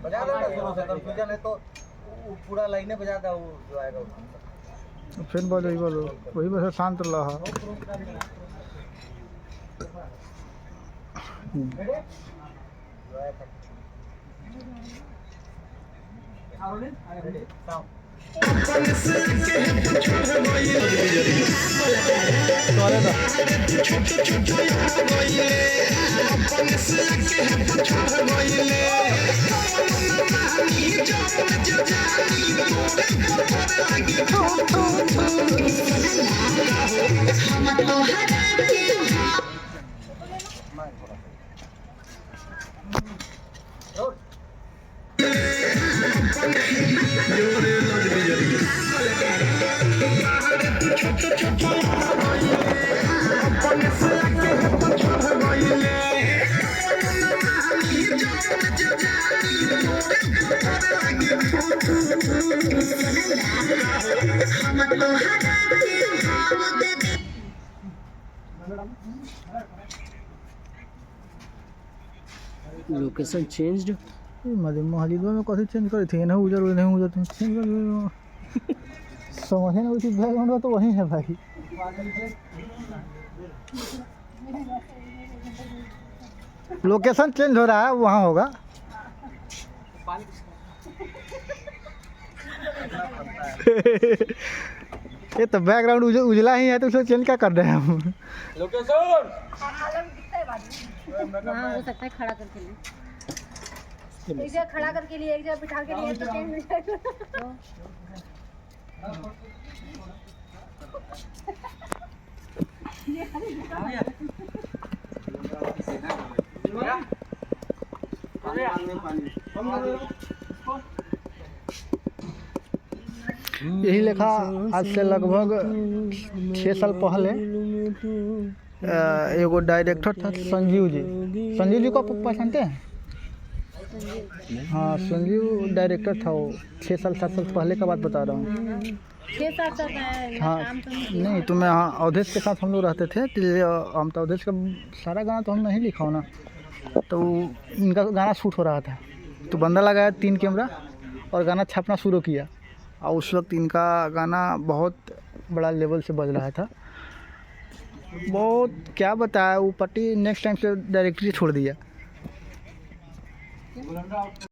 बजा दो ना शुरू से, कंफ्यूजन है तो पूरा लाइने बजा दो, वो जो आएगा फिर बोलो वही बस शांत रहा। Location changed. हरिद्वार में कैसे चेंज करी थी? नहीं उधर नहीं उधर तुम चेंज कर समझे ना, उसी बैकग्राउंड तो वही है भाई। लोकेशन चेंज हो रहा है, वहाँ होगा। ये तो बैकग्राउंड उजला ही है तो उसको चेंज क्या कर रहे हैं हम? लोकेशन हाँ हो सकता है खड़ा करके लिए, एक जगह खड़ा करके लिए, एक जगह बिठा के लिए तो चेंज हो जाएगा। यही लिखा आज से लगभग 6 साल पहले एगो डायरेक्टर था संजीव जी को पहचानते हैं? हाँ, संजीव डायरेक्टर था वो। 6 साल 7 साल पहले का बात बता रहा हूँ। 6-7 साल है। हाँ नहीं तो मैं, हाँ अवधेश के साथ हम लोग रहते थे, तो हम तो अवधेश का सारा गाना तो हम नहीं लिखा हूँ ना, तो इनका गाना शूट हो रहा था, तो बंदा लगाया 3 कैमरा और गाना छापना शुरू किया। और उस वक्त इनका गाना बहुत बड़ा लेवल से बज रहा था। बहुत क्या बताया, वो पट्टी नेक्स्ट टाइम से डायरेक्टली छोड़ दिया।